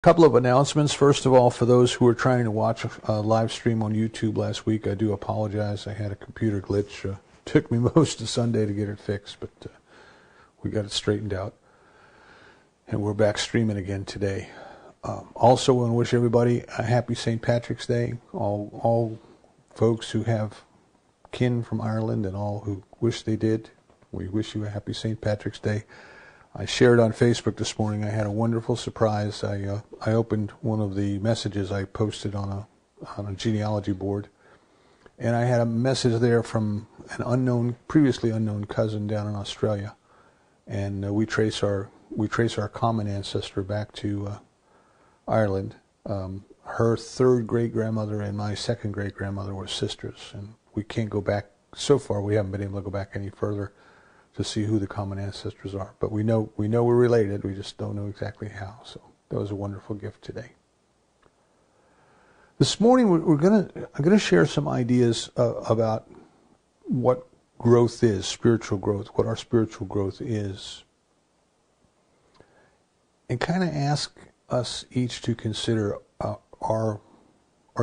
Couple of announcements. First of all, for those who were trying to watch a live stream on YouTube last week, I do apologize. I had a computer glitch. Took me most of Sunday to get it fixed, but we got it straightened out. And we're back streaming again today. Also, I want to wish everybody a happy St. Patrick's Day. All folks who have kin from Ireland and all who wish they did, we wish you a happy St. Patrick's Day. I shared on Facebook this morning. I had a wonderful surprise. I opened one of the messages I posted on a genealogy board, and I had a message there from an previously unknown cousin down in Australia, and we trace our common ancestor back to Ireland. Her third great grandmother and my second great grandmother were sisters, and we can't go back so far. We haven't been able to go back any further to see who the common ancestors are. But we know we're related, we just don't know exactly how. So that was a wonderful gift today. This morning I'm gonna share some ideas about what growth is, spiritual growth, what our spiritual growth is. And kind of ask us each to consider our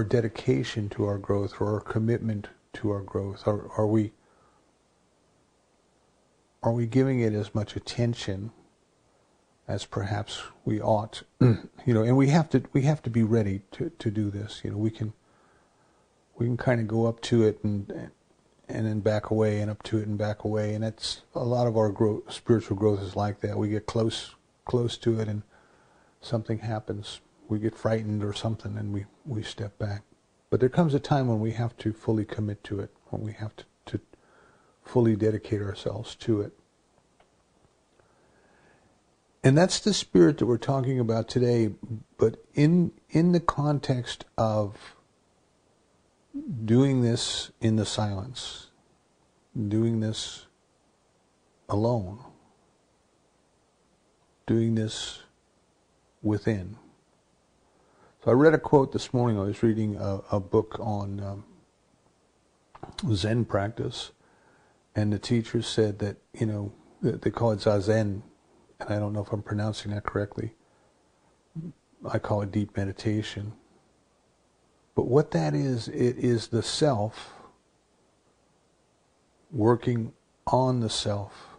dedication to our growth, or our commitment to our growth. Are we giving it as much attention as perhaps we ought? And we have to be ready to do this. We can kind of go up to it and then back away, and up to it and back away, and that's a lot of our spiritual growth is like that. We get close to it, and something happens. We get frightened or something, and we step back. But there comes a time when we have to fully commit to it, when we have to fully dedicate ourselves to it. And that's the spirit that we're talking about today, but in the context of doing this in the silence, doing this alone, doing this within. So I read a quote this morning. I was reading a book on Zen practice, and the teacher said that, they call it Zazen, and I don't know if I'm pronouncing that correctly. I call it deep meditation. But what that is, it is the self working on the self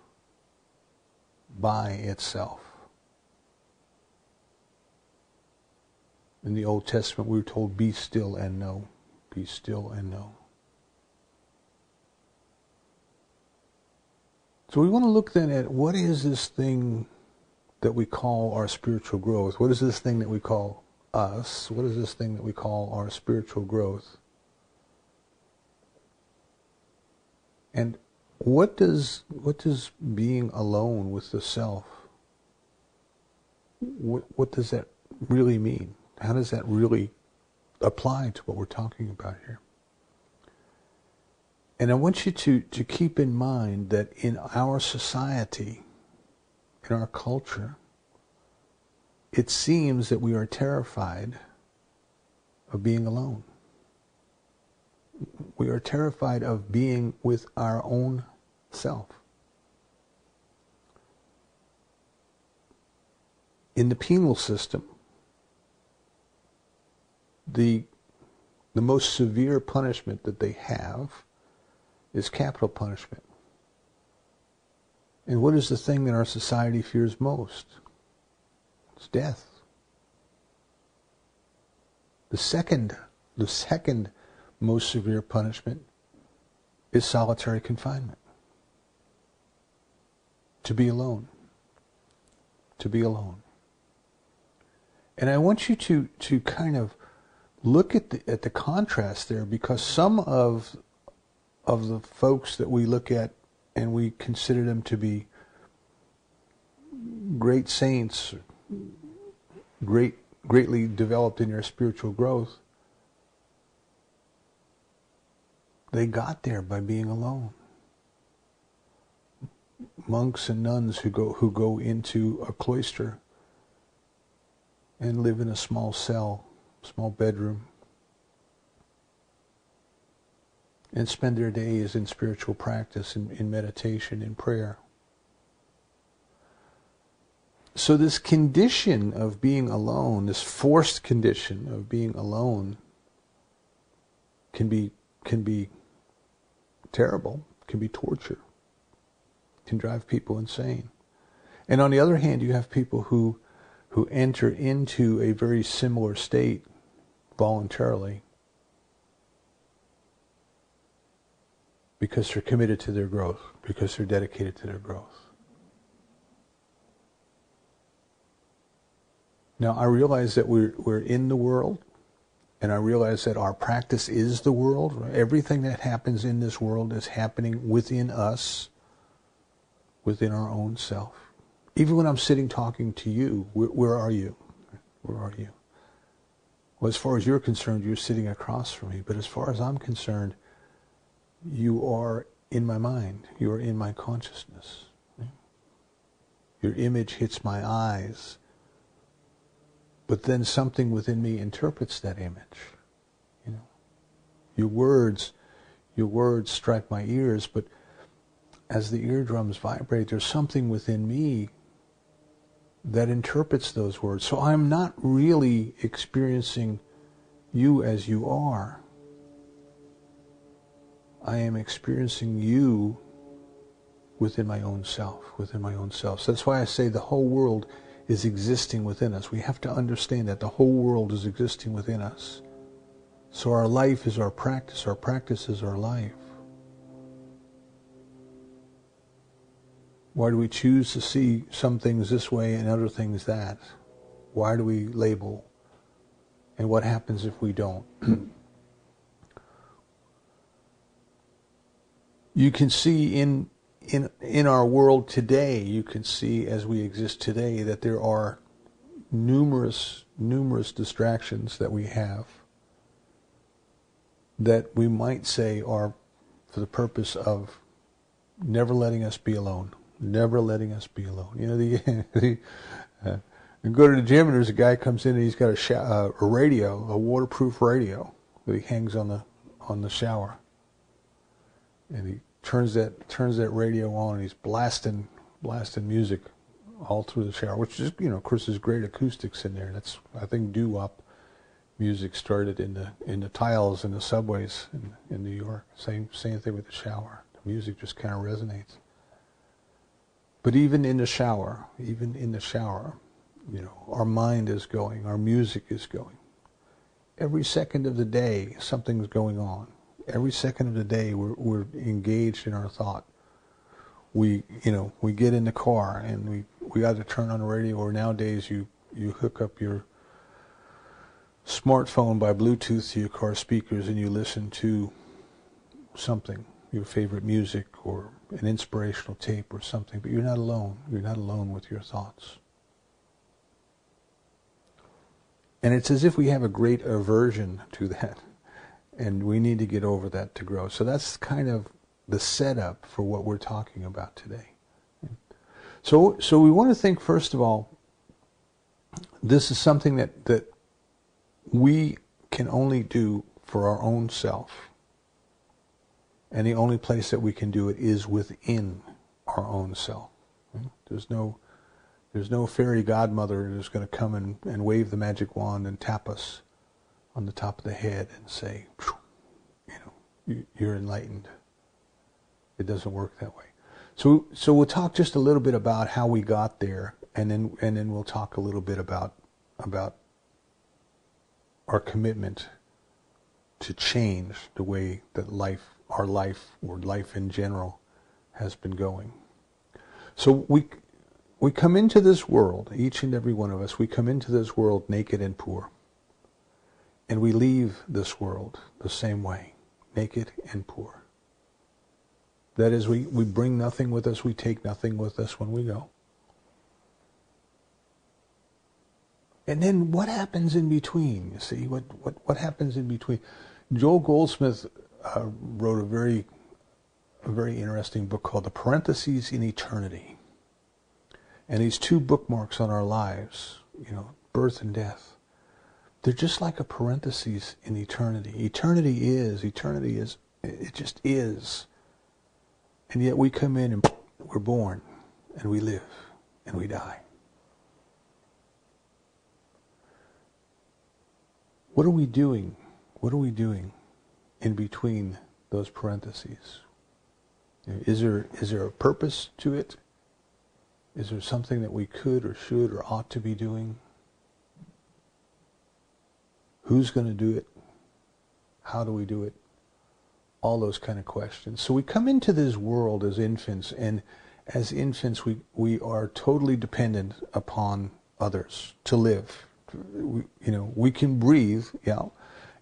by itself. In the Old Testament, we were told, be still and know. Be still and know. So we want to look then at what is this thing that we call our spiritual growth? What is this thing that we call us? What is this thing that we call our spiritual growth? And what does being alone with the self, what does that really mean? How does that really apply to what we're talking about here? And I want you to keep in mind that in our society, in our culture, it seems that we are terrified of being alone. We are terrified of being with our own self. In the penal system, the most severe punishment that they have is capital punishment. And what is the thing that our society fears most? It's death. The second most severe punishment is solitary confinement. To be alone. To be alone. And I want you to kind of look at the contrast there, because some of the folks that we look at and we consider them to be great saints, greatly developed in their spiritual growth, they got there by being alone. Monks and nuns who go into a cloister and live in a small cell, small bedroom, and spend their days in spiritual practice, in meditation, in prayer. So this condition of being alone, this forced condition of being alone, can be terrible, can be torture, can drive people insane. And on the other hand, you have people who enter into a very similar state voluntarily because they're committed to their growth, because they're dedicated to their growth. Now, I realize that we're in the world, and I realize that our practice is the world. Everything that happens in this world is happening within us, within our own self. Even when I'm sitting talking to you, where are you? Where are you? Well, as far as you're concerned, you're sitting across from me. But as far as I'm concerned, you are in my mind. You are in my consciousness. Your image hits my eyes. But then something within me interprets that image. You know, your words strike my ears, but as the eardrums vibrate, there's something within me that interprets those words. So I'm not really experiencing you as you are. I am experiencing you within my own self, within my own self. So that's why I say the whole world is existing within us. We have to understand that the whole world is existing within us. So our life is our practice is our life. Why do we choose to see some things this way and other things that? Why do we label? And what happens if we don't? You can see in our world today, you can see as we exist today that there are numerous distractions that we have that we might say are for the purpose of never letting us be alone. Never letting us be alone. You know, you go to the gym and there's a guy comes in and he's got a radio, a waterproof radio that he hangs on the shower, and he turns that radio on and he's blasting music all through the shower, which is, you know, of course, there's great acoustics in there. That's, I think, doo-wop music started in the tiles in the subways in New York. Same thing with the shower. The music just kind of resonates. But even in the shower, you know, our mind is going, our music is going. Every second of the day, something's going on. Every second of the day, we're engaged in our thought. We get in the car and we either turn on the radio, or nowadays you hook up your smartphone by Bluetooth to your car speakers and you listen to something, your favorite music or an inspirational tape or something, but you're not alone. You're not alone with your thoughts. And it's as if we have a great aversion to that, and we need to get over that to grow. So that's kind of the setup for what we're talking about today. So we want to think, first of all, this is something that we can only do for our own self. And the only place that we can do it is within our own self. There's no fairy godmother who's going to come and wave the magic wand and tap us on the top of the head and say, you know, you're enlightened. It doesn't work that way. So we'll talk just a little bit about how we got there, and then we'll talk a little bit about our commitment to change the way that our life, or life in general, has been going. So we come into this world, each and every one of us, we come into this world naked and poor. And we leave this world the same way, naked and poor. That is, we bring nothing with us, we take nothing with us when we go. And then what happens in between? You see, what happens in between? Joel Goldsmith wrote a very interesting book called The Parentheses in Eternity. And these two bookmarks on our lives, you know, birth and death, they're just like a parenthesis in eternity. Eternity is, it just is. And yet we come in and we're born, and we live, and we die. What are we doing? What are we doing in between those parentheses? Is there a purpose to it? Is there something that we could or should or ought to be doing? Who's going to do it? How do we do it? All those kind of questions. So we come into this world as infants, and as infants we are totally dependent upon others to live. We can breathe,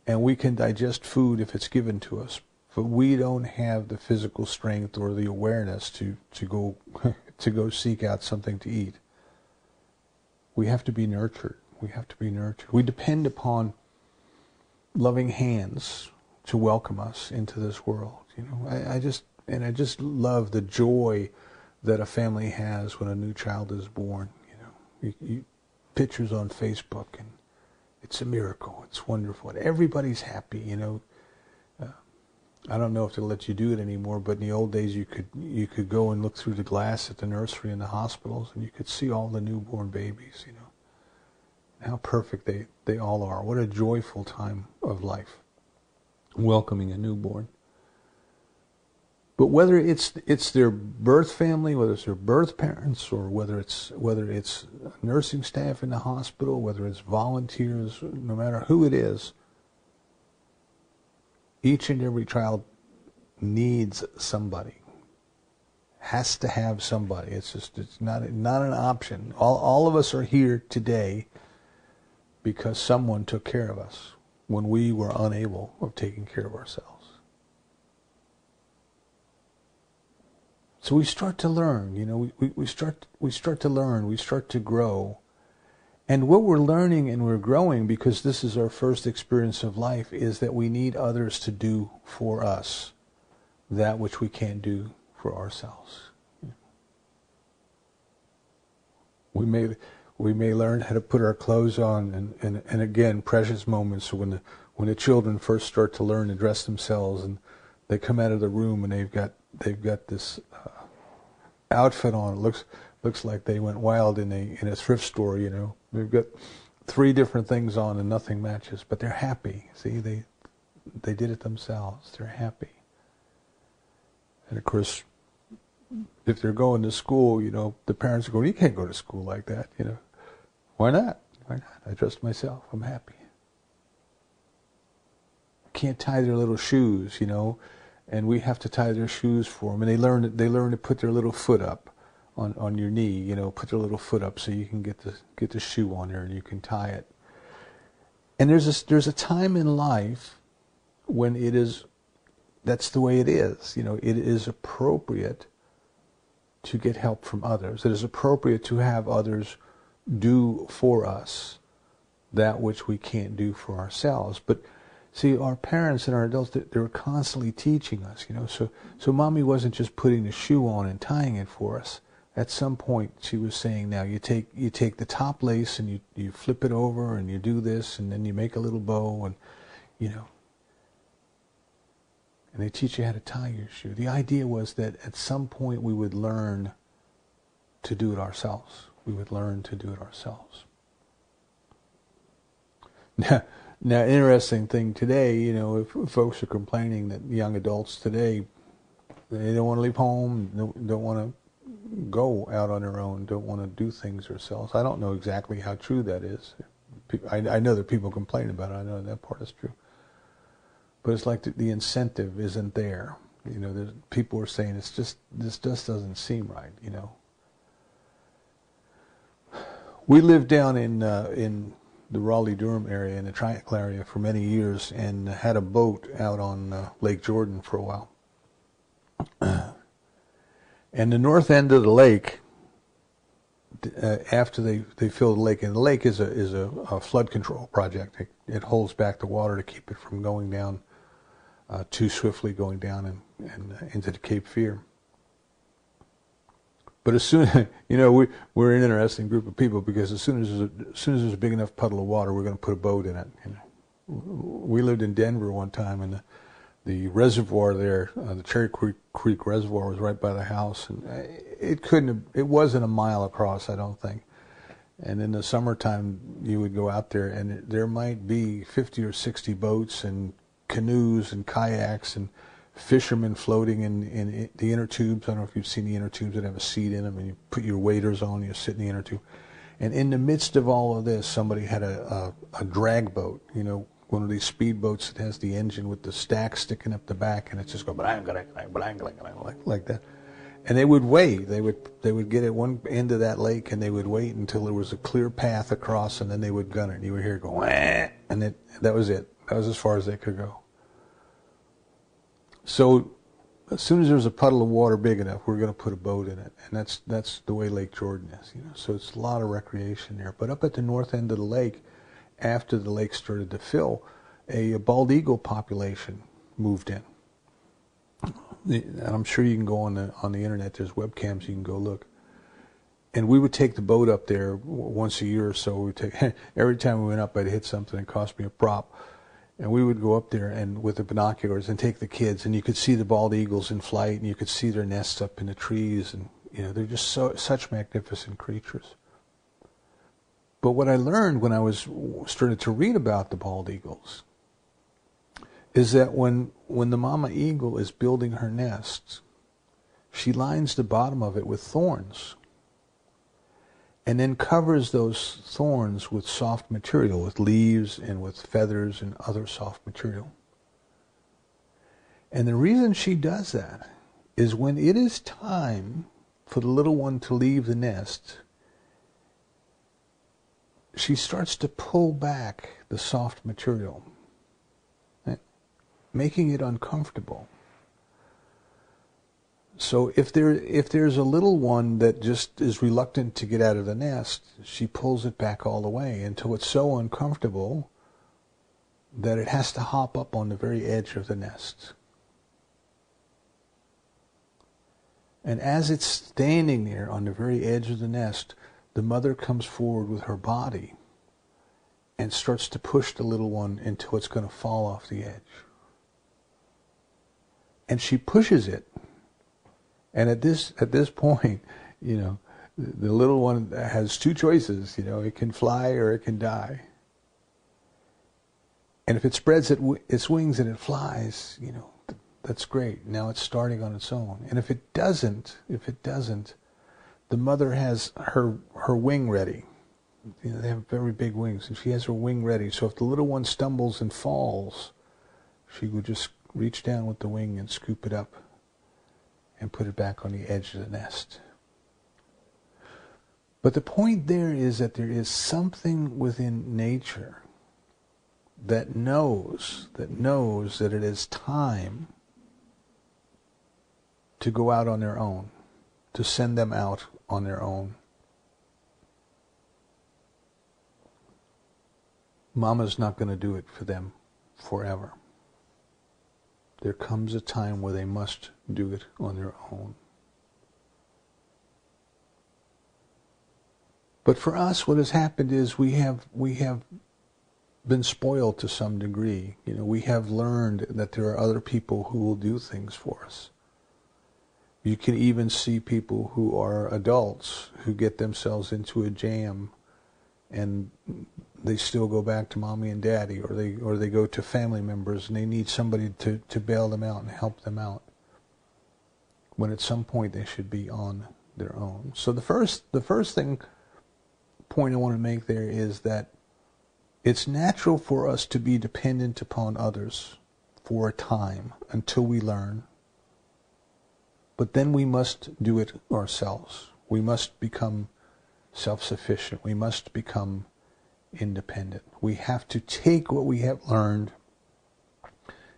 and we can digest food if it's given to us, but we don't have the physical strength or the awareness to go to go seek out something to eat. We have to be nurtured. We have to be nurtured. We depend upon loving hands to welcome us into this world. I just love the joy that a family has when a new child is born. Pictures on Facebook, and it's a miracle. It's wonderful. And everybody's happy. I don't know if they'll let you do it anymore, but in the old days you could go and look through the glass at the nursery and the hospitals, and you could see all the newborn babies. How perfect they all are. What a joyful time of life, welcoming a newborn. But whether it's their birth family, whether it's their birth parents, or whether it's nursing staff in the hospital, whether it's volunteers, no matter who it is, each and every child needs somebody. Has to have somebody. It's not an option. All of us are here today because someone took care of us when we were unable of taking care of ourselves. So we start to learn, we start to learn, we start to grow. And what we're learning and we're growing, because this is our first experience of life, is that we need others to do for us that which we can't do for ourselves. We may learn how to put our clothes on, and again, precious moments when the children first start to learn to dress themselves, and they come out of the room and they've got this outfit on. It looks like they went wild in a thrift store. They've got 3 different things on and nothing matches, but they're happy. See, they did it themselves. They're happy. And of course, if they're going to school, the parents are going, "You can't go to school like that." Why not? Why not? I dressed myself. I'm happy. Can't tie their little shoes, and we have to tie their shoes for them. And they learn to put their little foot up on your knee, put their little foot up so you can get the shoe on there and you can tie it. And there's a time in life when that's the way it is. It is appropriate to get help from others. It is appropriate to have others do for us that which we can't do for ourselves. But see, our parents and our adults, they were constantly teaching us, So Mommy wasn't just putting the shoe on and tying it for us. At some point, she was saying, "Now you take the top lace and you flip it over and you do this, and then you make a little bow, and and they teach you how to tie your shoe." The idea was that at some point we would learn to do it ourselves. We would learn to do it ourselves. Now, interesting thing today, if folks are complaining that young adults today, they don't want to leave home, don't want to go out on their own, don't want to do things themselves. I don't know exactly how true that is. I know that people complain about it. I know that part is true. But it's like the incentive isn't there. People are saying this just doesn't seem right. We lived down in the Raleigh-Durham area, in the Triangle area, for many years, and had a boat out on Lake Jordan for a while. And the north end of the lake, after they filled the lake, and the lake is a flood control project. It holds back the water to keep it from going down too swiftly, going down and into the Cape Fear. But as soon, we're an interesting group of people, because as soon as there's a big enough puddle of water, we're going to put a boat in it. We lived in Denver one time, and the reservoir there, the Cherry Creek Reservoir, was right by the house, and it wasn't a mile across, I don't think. And in the summertime, you would go out there, and there might be 50 or 60 boats and canoes and kayaks and fishermen floating in the inner tubes. I don't know if you've seen the inner tubes that have a seat in them, and you put your waders on, you sit in the inner tube. And in the midst of all of this, somebody had a drag boat, you know, one of these speed boats that has the engine with the stack sticking up the back, and it's just going like that. And they would wait. They would get at one end of that lake, and they would wait until there was a clear path across, and then they would gun it. And you would hear it go, wah, and that was it. That was as far as they could go. So as soon as there's a puddle of water big enough, we're going to put a boat in it, and that's the way Lake Jordan is. You know, so it's a lot of recreation there. But up at the north end of the lake, after the lake started to fill, a bald eagle population moved in. And I'm sure you can go on the internet. There's webcams. You can go look. And we would take the boat up there once a year or so. We take every time we went up, I'd hit something that cost me a prop. And we would go up there and with the binoculars and take the kids, and you could see the bald eagles in flight, and you could see their nests up in the trees, and you know, they're just such magnificent creatures. But what I learned when I started to read about the bald eagles is that when the mama eagle is building her nest, she lines the bottom of it with thorns and then covers those thorns with soft material, with leaves and with feathers and other soft material. And the reason she does that is when it is time for the little one to leave the nest, she starts to pull back the soft material, making it uncomfortable. So if there's a little one that just is reluctant to get out of the nest, she pulls it back all the way until it's so uncomfortable that it has to hop up on the very edge of the nest. And as it's standing there on the very edge of the nest, the mother comes forward with her body and starts to push the little one until it's going to fall off the edge. And she pushes it. And at this point, you know, the little one has two choices. You know, it can fly or it can die. And if it spreads its wings and it flies, you know, that's great. Now it's starting on its own. And if it doesn't, the mother has her wing ready. You know, they have very big wings, and she has her wing ready. So if the little one stumbles and falls, she would just reach down with the wing and scoop it up and put it back on the edge of the nest. But the point there is that there is something within nature that knows that it is time to go out on their own, to send them out on their own. Mama's not going to do it for them forever. There comes a time where they must do it on their own. But for us, what has happened is we have been spoiled to some degree. You know, we have learned that there are other people who will do things for us. You can even see people who are adults who get themselves into a jam, and they still go back to mommy and daddy, or they go to family members and they need somebody to bail them out and help them out, when at some point they should be on their own. So the first point I want to make there is that it's natural for us to be dependent upon others for a time until we learn. But then we must do it ourselves. We must become self-sufficient. We must become independent. We have to take what we have learned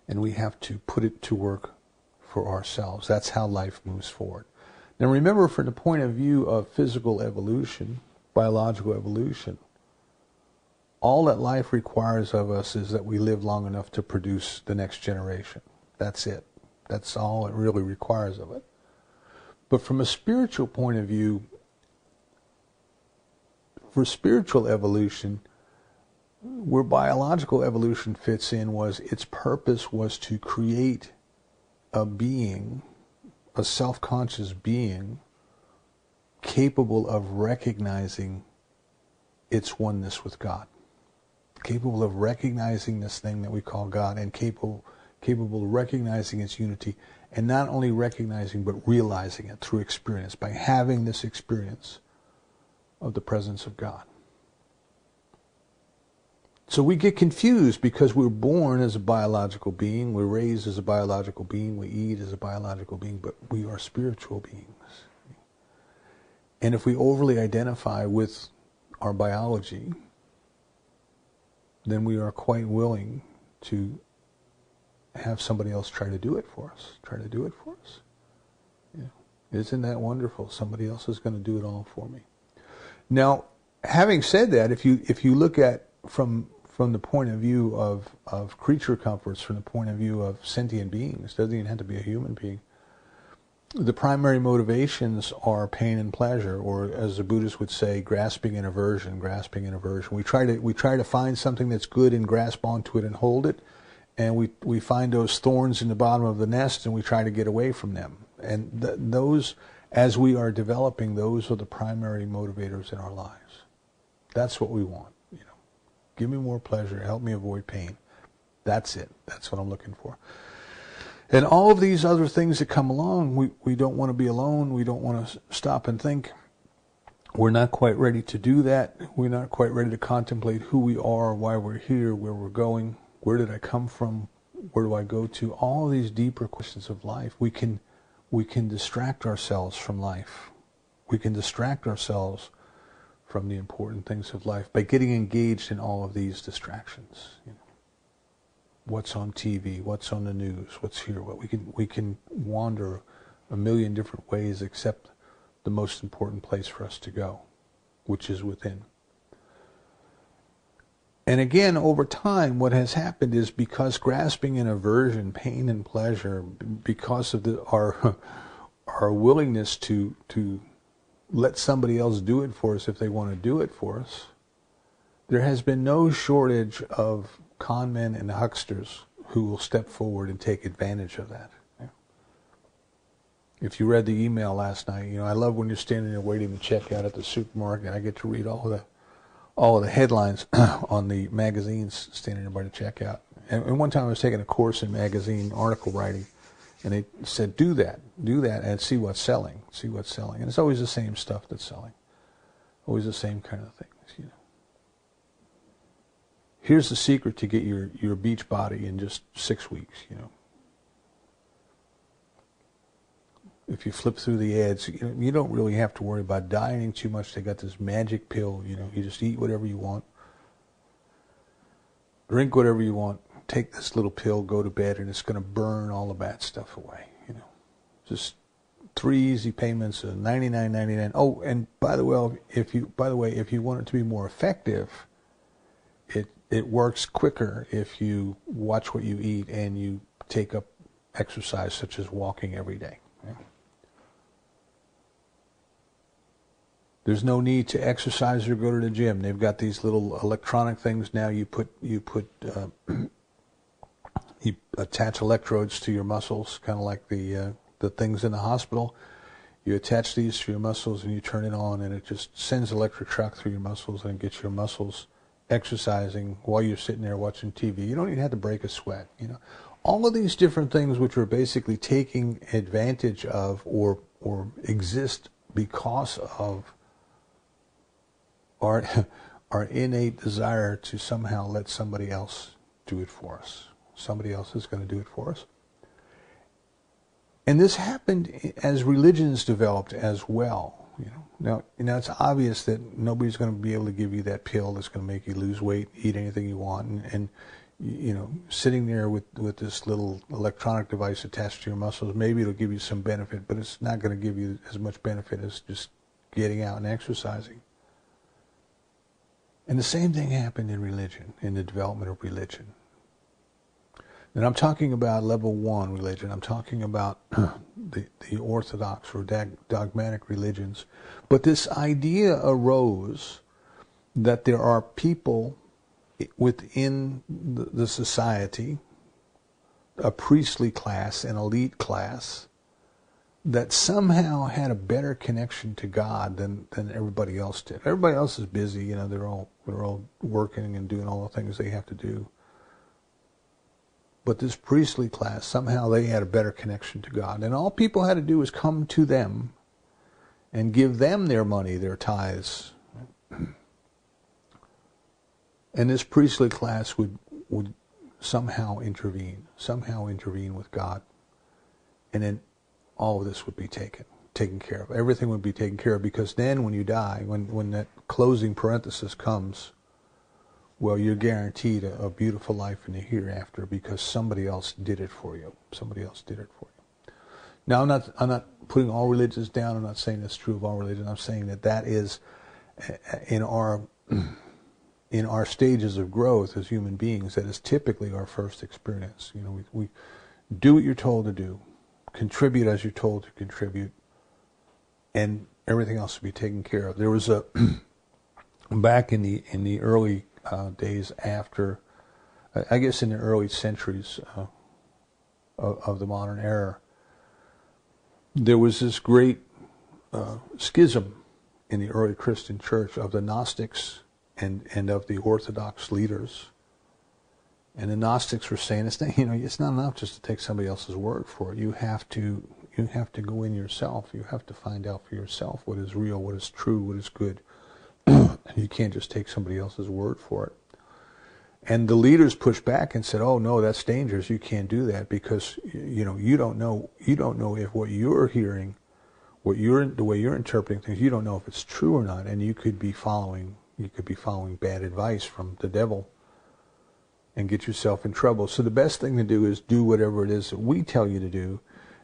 and we have to put it to work for ourselves. That's how life moves forward. Now remember, from the point of view of physical evolution, biological evolution, all that life requires of us is that we live long enough to produce the next generation. That's it. That's all it really requires of it. But from a spiritual point of view, for spiritual evolution, where biological evolution fits in was its purpose was to create a being, a self-conscious being, capable of recognizing its oneness with God. Capable of recognizing this thing that we call God, and capable of recognizing its unity, and not only recognizing but realizing it through experience, by having this experience of the presence of God. So we get confused because we're born as a biological being, we're raised as a biological being, we eat as a biological being, but we are spiritual beings. And if we overly identify with our biology, then we are quite willing to have somebody else try to do it for us. Yeah. Isn't that wonderful? Somebody else is going to do it all for me. Now, having said that, if you look at from the point of view of creature comforts, from the point of view of sentient beings, doesn't even have to be a human being, the primary motivations are pain and pleasure, or as the Buddhists would say, grasping and aversion. We try to find something that's good and grasp onto it and hold it, and we find those thorns in the bottom of the nest and we try to get away from them. And those, as we are developing, those are the primary motivators in our lives. That's what we want. Give me more pleasure, help me avoid pain. That's it. That's what I'm looking for. And all of these other things that come along, we don't want to be alone. We don't want to stop and think. We're not quite ready to do that. We're not quite ready to contemplate who we are, why we're here, where we're going, where did I come from, where do I go to. All of these deeper questions of life, we can distract ourselves from life. We can distract ourselves from the important things of life by getting engaged in all of these distractions. What's on TV, what's on the news, what's here, what we can wander a million different ways except the most important place for us to go, which is within. And again, over time, what has happened is because grasping and aversion, pain and pleasure, because of our willingness to let somebody else do it for us if they want to do it for us, there has been no shortage of con men and hucksters who will step forward and take advantage of that. If you read the email last night, I love when you're standing there waiting to check out at the supermarket. I get to read all of the headlines on the magazines standing there by the checkout. And one time I was taking a course in magazine article writing, and they said, do that, and see what's selling. And it's always the same stuff that's selling. Always the same kind of things, Here's the secret to get your beach body in just 6 weeks, If you flip through the ads, you don't really have to worry about dieting too much. They got this magic pill, you just eat whatever you want, drink whatever you want, take this little pill, go to bed, and it's going to burn all the bad stuff away, Just 3 easy payments of $99.99. Oh, and by the way, if you want it to be more effective, it works quicker if you watch what you eat and you take up exercise such as walking every day. There's no need to exercise or go to the gym. They've got these little electronic things now. You attach electrodes to your muscles, kind of like the things in the hospital. You attach these to your muscles and you turn it on, and it just sends electric shock through your muscles and gets your muscles exercising while you're sitting there watching TV. You don't even have to break a sweat. All of these different things which are basically taking advantage of or exist because of our innate desire to somehow let somebody else do it for us. Somebody else is going to do it for us. And this happened as religions developed as well. Now it's obvious that nobody's going to be able to give you that pill that's going to make you lose weight, eat anything you want, and sitting there with this little electronic device attached to your muscles, maybe it'll give you some benefit, but it's not going to give you as much benefit as just getting out and exercising. And the same thing happened in religion, in the development of religion. And I'm talking about level 1 religion. I'm talking about the orthodox or dogmatic religions. But this idea arose that there are people within the society, a priestly class, an elite class, that somehow had a better connection to God than everybody else did. Everybody else is busy, you know, they're all working and doing all the things they have to do. But this priestly class, somehow they had a better connection to God. And all people had to do was come to them and give them their money, their tithes. And this priestly class would somehow intervene with God. And then all of this would be taken care of. Everything would be taken care of, because then when you die, when that closing parenthesis comes, well, you're guaranteed a beautiful life in the hereafter, because somebody else did it for you. Somebody else did it for you. Now, I'm not putting all religions down. I'm not saying that's true of all religions. I'm saying that is in our stages of growth as human beings, that is typically our first experience. You know, we do what you're told to do, contribute as you're told to contribute, and everything else will be taken care of. There was back in the early days after, I guess in the early centuries of the modern era, there was this great schism in the early Christian church of the Gnostics and of the Orthodox leaders. And the Gnostics were saying, it's not enough just to take somebody else's word for it. You have to go in yourself. You have to find out for yourself what is real, what is true, what is good. You can't just take somebody else's word for it. And the leaders pushed back and said, "Oh no, that's dangerous. You can't do that, because you don't know if what you're hearing, the way you're interpreting things, you don't know if it's true or not, and you could be following bad advice from the devil and get yourself in trouble. So the best thing to do is do whatever it is that we tell you to do,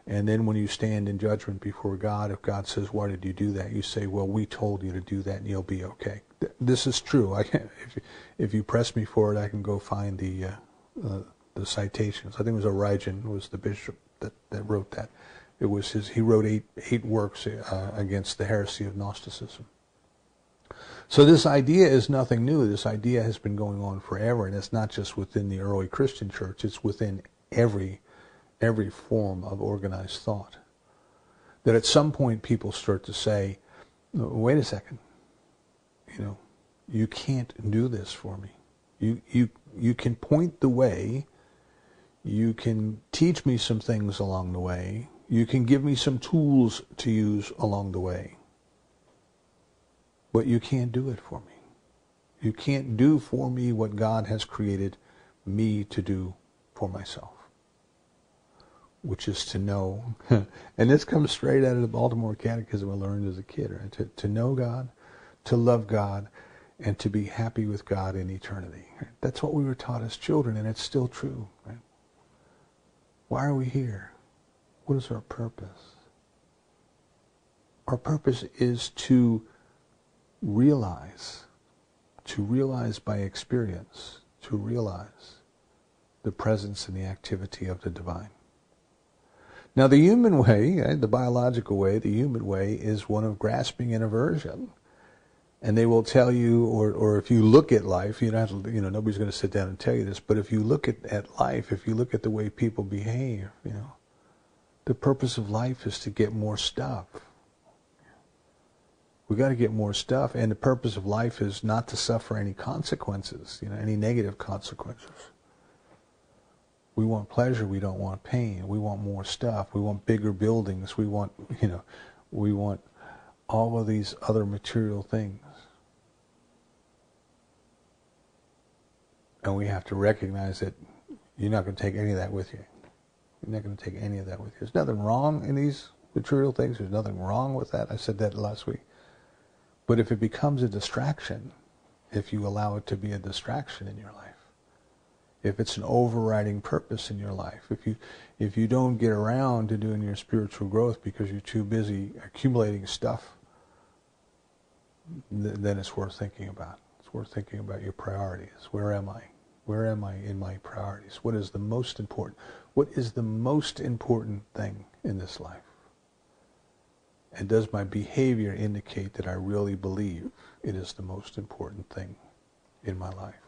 and then when you stand in judgment before God, if God says, 'Why did you do that?' you say, 'Well, we told you to do that, and you'll be okay.'" This is true. If you press me for it, I can go find the citations. I think it was Origen was the bishop that wrote that. It was he wrote eight works against the heresy of Gnosticism. So this idea is nothing new. This idea has been going on forever, and it's not just within the early Christian church. It's within every form of organized thought. That at some point people start to say, "Wait a second, you can't do this for me. You can point the way. You can teach me some things along the way. You can give me some tools to use along the way. But you can't do it for me. You can't do for me what God has created me to do for myself," which is to know, and this comes straight out of the Baltimore Catechism I learned as a kid, right? To know God, to love God, and to be happy with God in eternity. Right? That's what we were taught as children, and it's still true. Right? Why are we here? What is our purpose? Our purpose is to realize by experience, to realize the presence and the activity of the divine. Now the human way, the biological way, the human way is one of grasping and aversion. And they will tell you, or if you look at life, you don't have to, nobody's going to sit down and tell you this, but if you look at life, if you look at the way people behave, the purpose of life is to get more stuff. We got to get more stuff, and the purpose of life is not to suffer any consequences, any negative consequences. We want pleasure, we don't want pain. We want more stuff. We want bigger buildings. We want all of these other material things. And we have to recognize that you're not going to take any of that with you. You're not going to take any of that with you. There's nothing wrong in these material things. There's nothing wrong with that. I said that last week. But if it becomes a distraction, if you allow it to be a distraction in your life, if it's an overriding purpose in your life, if you don't get around to doing your spiritual growth because you're too busy accumulating stuff, then it's worth thinking about. It's worth thinking about your priorities. Where am I? Where am I in my priorities? What is the most important? What is the most important thing in this life? And does my behavior indicate that I really believe it is the most important thing in my life?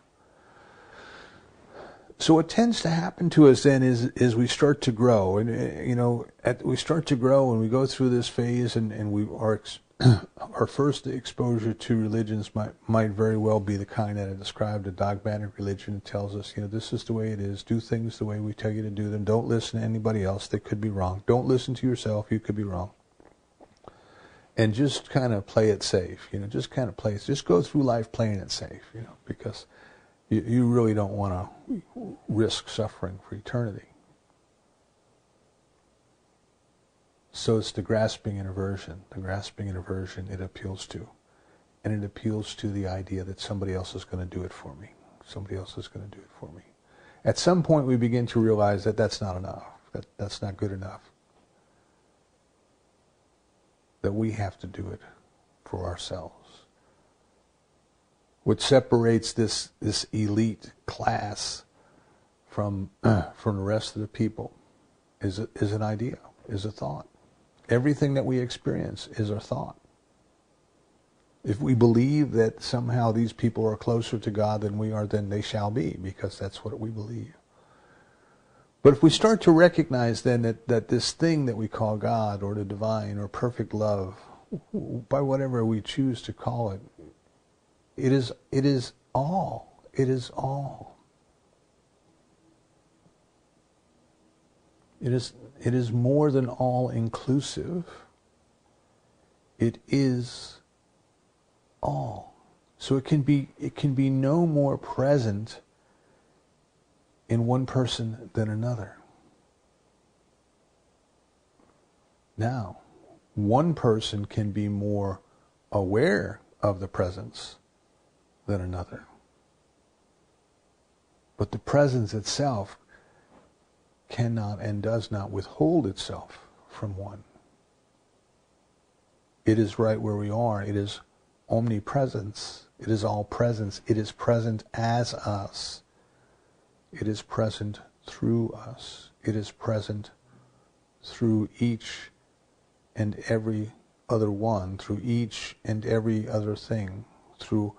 So what tends to happen to us then is we start to grow, and we start to grow, and we go through this phase, and our first exposure to religions might very well be the kind that I described, a dogmatic religion that tells us, this is the way it is. Do things the way we tell you to do them. Don't listen to anybody else. They could be wrong. Don't listen to yourself. You could be wrong. And just kind of play it safe. Just kind of play it. Just go through life playing it safe. Because you really don't want to risk suffering for eternity. So it's the grasping and aversion. The grasping and aversion it appeals to. And it appeals to the idea that somebody else is going to do it for me. Somebody else is going to do it for me. At some point we begin to realize that that's not enough. That's not good enough. That we have to do it for ourselves. What separates this elite class from the rest of the people is an idea, is a thought. Everything that we experience is a thought. If we believe that somehow these people are closer to God than we are, then they shall be, because that's what we believe. But if we start to recognize then that this thing that we call God or the divine or perfect love, by whatever we choose to call it, it is all. It is all. It is more than all inclusive. It is all. So it can be no more present in one person than another. Now, one person can be more aware of the presence than another. But the presence itself cannot and does not withhold itself from one. It is right where we are. It is omnipresence. It is all presence. It is present as us. It is present through us. It is present through each and every other one, through each and every other thing, through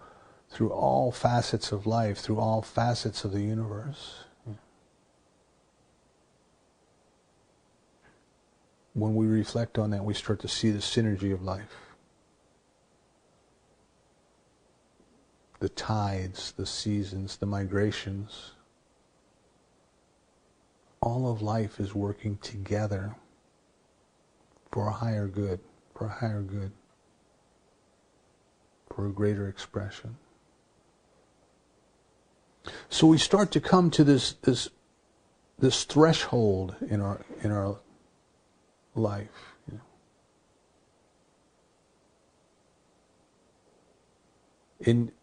all facets of life, through all facets of the universe. When we reflect on that, we start to see the synergy of life. The tides, the seasons, the migrations. All of life is working together for a higher good, for a greater expression. So we start to come to this threshold in our life. In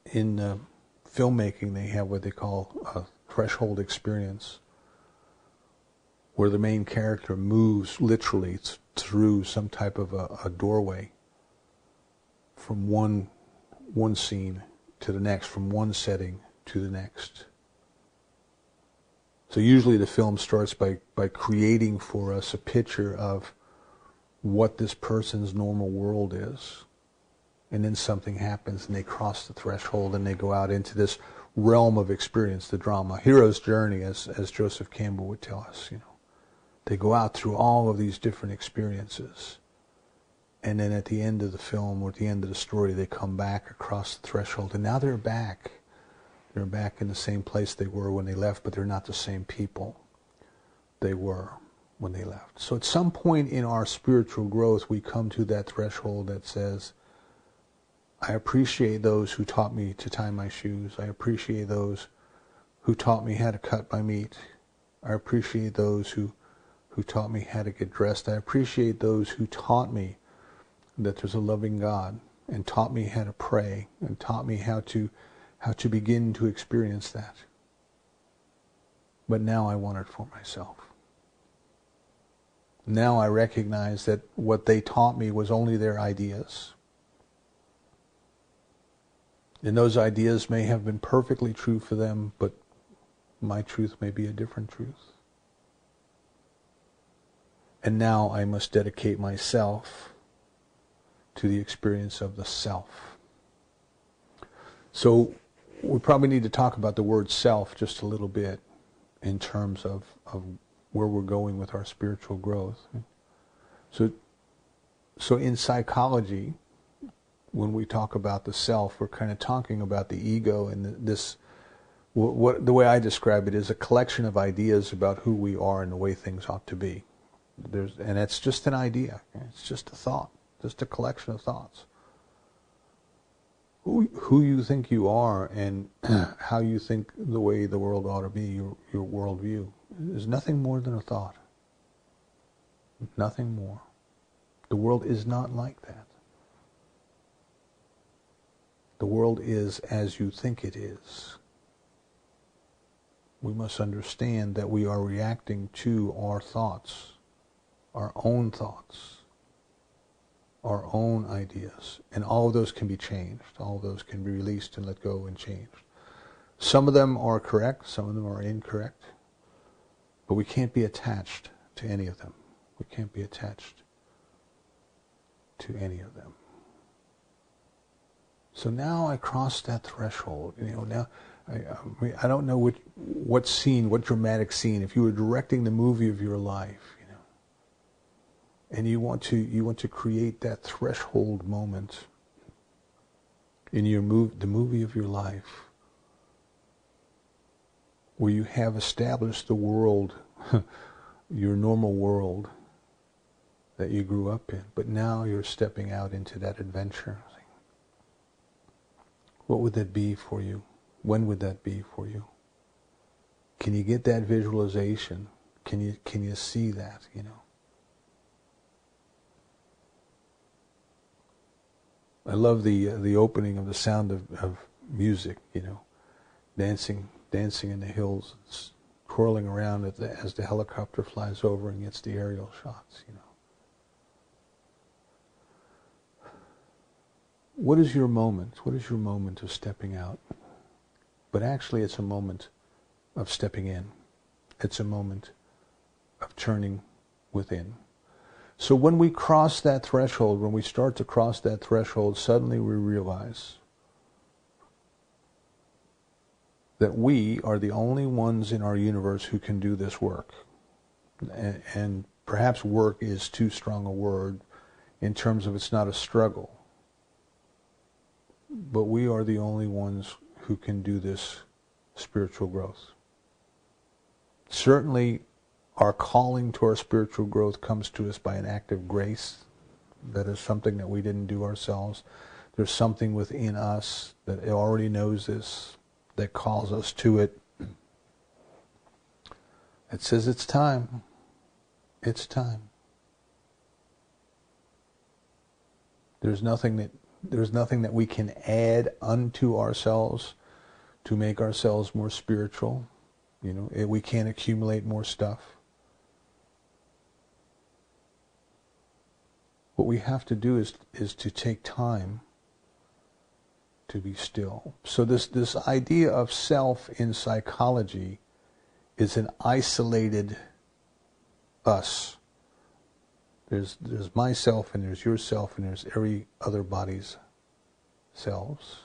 filmmaking, they have what they call a threshold experience, where the main character moves literally through some type of a doorway from one scene to the next, from one setting to the next. So usually the film starts by creating for us a picture of what this person's normal world is. And then something happens and they cross the threshold and they go out into this realm of experience, the drama. Hero's journey, as Joseph Campbell would tell us, They go out through all of these different experiences. And then at the end of the film or at the end of the story, they come back across the threshold. And now they're back. They're back in the same place they were when they left, but they're not the same people they were when they left. So at some point in our spiritual growth, we come to that threshold that says, I appreciate those who taught me to tie my shoes. I appreciate those who taught me how to cut my meat. I appreciate those who taught me how to get dressed. I appreciate those who taught me that there's a loving God and taught me how to pray and taught me how to begin to experience that. But now I want it for myself. Now I recognize that what they taught me was only their ideas. And those ideas may have been perfectly true for them, but my truth may be a different truth. And now I must dedicate myself to the experience of the self. So we probably need to talk about the word self just a little bit. in terms of where we're going with our spiritual growth. So in psychology, when we talk about the self, we're kind of talking about the ego and this. The way I describe it is a collection of ideas about who we are and the way things ought to be. And it's just an idea. It's just a thought, just a collection of thoughts. Who you think you are and how you think the way the world ought to be, your worldview, is nothing more than a thought. Nothing more. The world is not like that. The world is as you think it is. We must understand that we are reacting to our thoughts, our own thoughts, our own ideas. And all of those can be changed. All of those can be released and let go and changed. Some of them are correct, some of them are incorrect. But we can't be attached to any of them. We can't be attached to any of them. So now I crossed that threshold. Now I don't know what scene, what dramatic scene. If you were directing the movie of your life, and you want to create that threshold moment in the movie of your life, where you have established the world, your normal world that you grew up in, but now you're stepping out into that adventure. What would that be for you? When would that be for you? Can you get that visualization? Can you see that? I love the opening of The Sound of Music. Dancing in the hills, twirling around as the helicopter flies over and gets the aerial shots. What is your moment? What is your moment of stepping out? But actually it's a moment of stepping in. It's a moment of turning within. So when we cross that threshold, when we start to cross that threshold, suddenly we realize that we are the only ones in our universe who can do this work. And perhaps work is too strong a word in terms of it's not a struggle. But we are the only ones who can do this spiritual growth. Certainly, our calling to our spiritual growth comes to us by an act of grace. That is something that we didn't do ourselves. There's something within us that already knows this, that calls us to it. It says it's time. It's time. There's nothing that we can add unto ourselves to make ourselves more spiritual. We can't accumulate more stuff. What we have to do is to take time to be still. So this idea of self in psychology is an isolated us. There's myself and there's yourself and there's every other body's selves.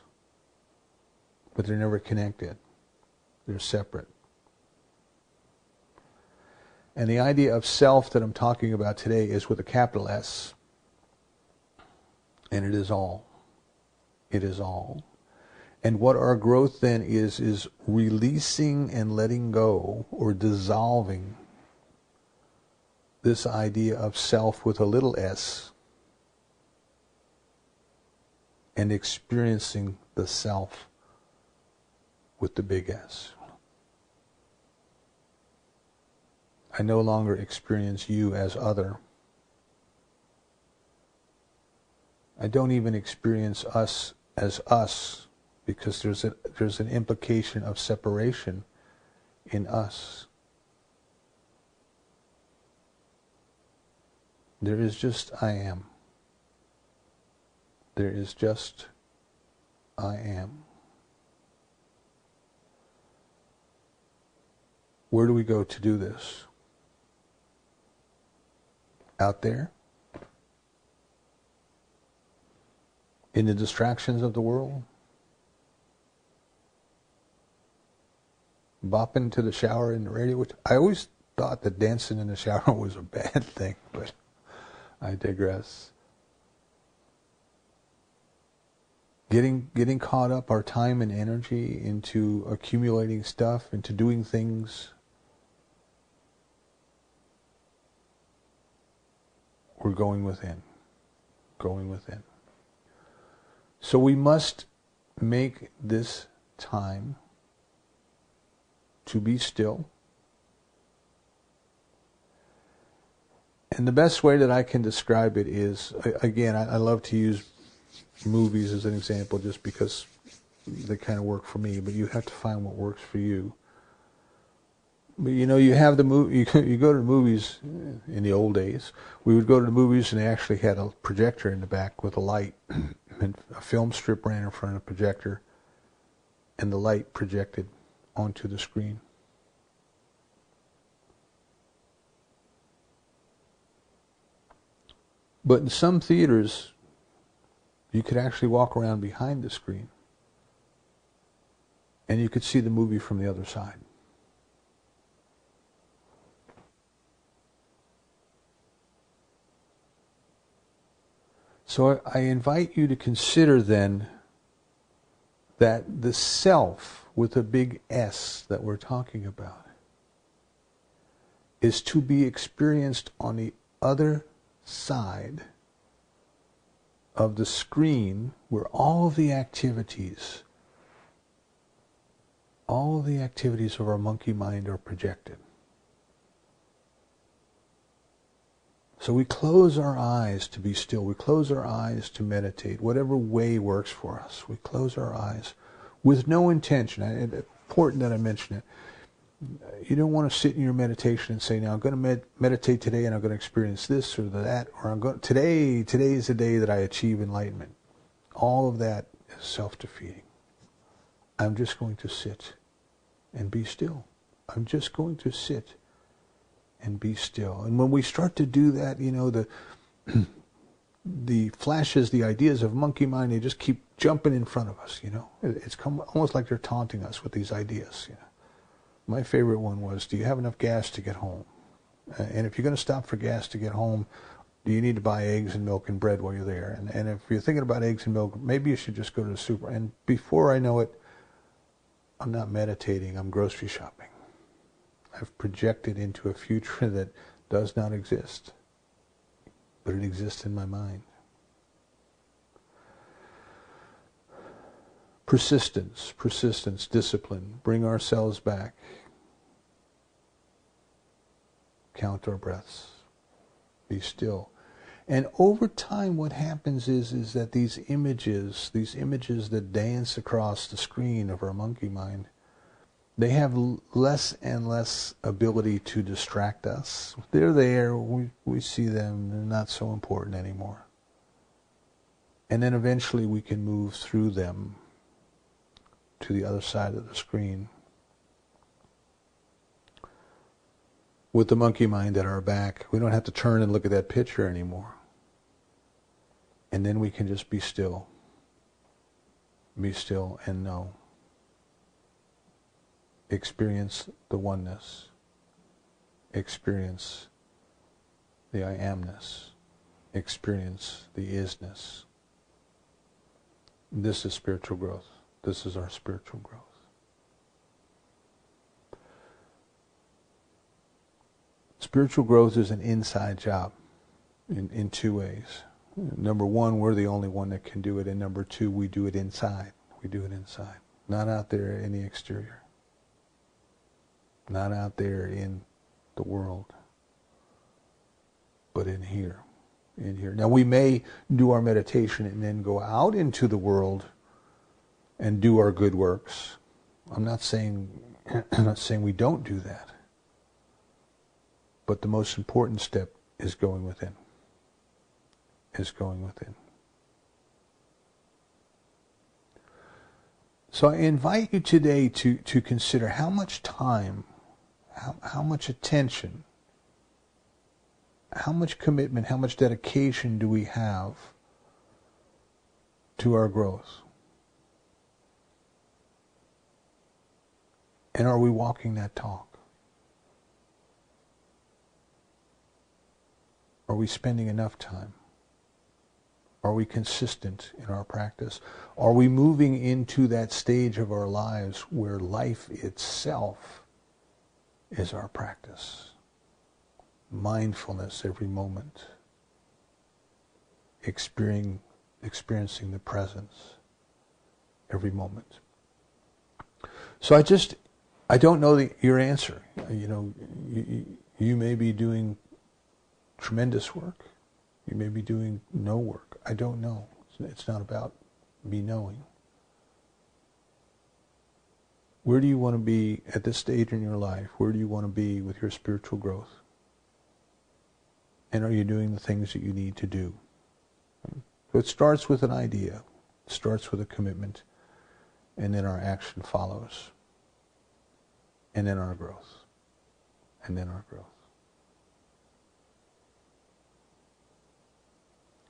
But they're never connected. They're separate. And the idea of self that I'm talking about today is with a capital S. And it is all. It is all. And what our growth then is releasing and letting go or dissolving this idea of self with a little s and experiencing the self with the big S. I no longer experience you as other. I don't even experience us as us because there's an implication of separation in us. There is just I am. There is just I am. Where do we go to do this? Out there? In the distractions of the world? bopping to the shower in the radio, which I always thought that dancing in the shower was a bad thing, but I digress. Getting caught up, our time and energy, into accumulating stuff, into doing things. We're going within. Going within. So we must make this time to be still. And the best way that I can describe it is, again, I love to use movies as an example just because they kind of work for me, but you have to find what works for you. But you have the movie. You go to the movies in the old days. We would go to the movies, and they actually had a projector in the back with a light, and a film strip ran in front of the projector, and the light projected onto the screen. But in some theaters, you could actually walk around behind the screen, and you could see the movie from the other side. So I invite you to consider then that the self with a big S that we're talking about is to be experienced on the other side of the screen, where all of the activities of our monkey mind are projected. So we close our eyes to be still. We close our eyes to meditate, whatever way works for us. We close our eyes with no intention. It's important that I mention it. You don't want to sit in your meditation and say, now I'm going to meditate today and I'm going to experience this or that, or today is the day that I achieve enlightenment. All of that is self-defeating. I'm just going to sit and be still. I'm just going to sit and be still. And when we start to do that, the flashes, the ideas of monkey mind, they just keep jumping in front of us. It's almost like they're taunting us with these ideas. My favorite one was, do you have enough gas to get home? And if you're going to stop for gas to get home, do you need to buy eggs and milk and bread while you're there? And if you're thinking about eggs and milk, maybe you should just go to the super. And before I know it, I'm not meditating, I'm grocery shopping. I've projected into a future that does not exist, but it exists in my mind. Persistence, discipline, bring ourselves back. Count our breaths. Be still. And over time what happens is that these images that dance across the screen of our monkey mind, they have less and less ability to distract us. They're there, we see them, they're not so important anymore. And then eventually we can move through them to the other side of the screen with the monkey mind at our back. We don't have to turn and look at that picture anymore. And then we can just be still. Be still and know. Experience the oneness. Experience the I amness. Experience the isness. This is spiritual growth. This is our spiritual growth. Spiritual growth is an inside job in two ways. Number one, we're the only one that can do it. And number two, we do it inside. We do it inside. Not out there in the exterior. Not out there in the world. But in here. In here. Now we may do our meditation and then go out into the world and do our good works. I'm not saying we don't do that. But the most important step is going within. Is going within. So I invite you today to consider how much time, how much attention, how much commitment, how much dedication do we have to our growth? And are we walking that talk? Are we spending enough time? Are we consistent in our practice? Are we moving into that stage of our lives where life itself is our practice? Mindfulness every moment. Experiencing the presence every moment. So I don't know your answer. You may be doing tremendous work. You may be doing no work. I don't know. It's not about me knowing. Where do you want to be at this stage in your life? Where do you want to be with your spiritual growth? And are you doing the things that you need to do? So it starts with an idea. It starts with a commitment. And then our action follows. And then our growth. And then our growth.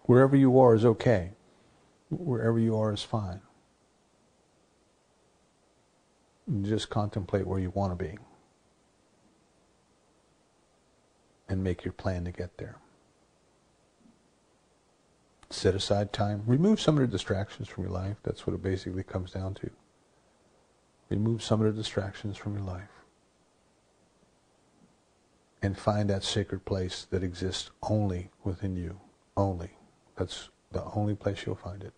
Wherever you are is okay. Wherever you are is fine. Just contemplate where you want to be. And make your plan to get there. Set aside time. Remove some of the distractions from your life. That's what it basically comes down to. Remove some of the distractions from your life. And find that sacred place that exists only within you. Only. That's the only place you'll find it.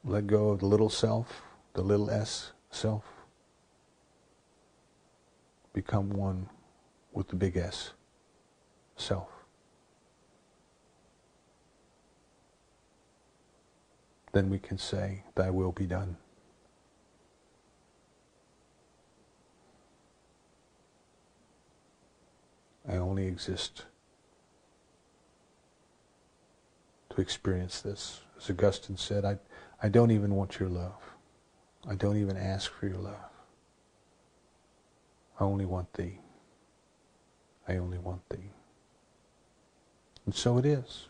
Let go of the little self, the little s self. Become one with the big S, self. Then we can say, thy will be done. I only exist to experience this. As Augustine said, I don't even want your love. I don't even ask for your love. I only want thee. I only want thee. And so it is.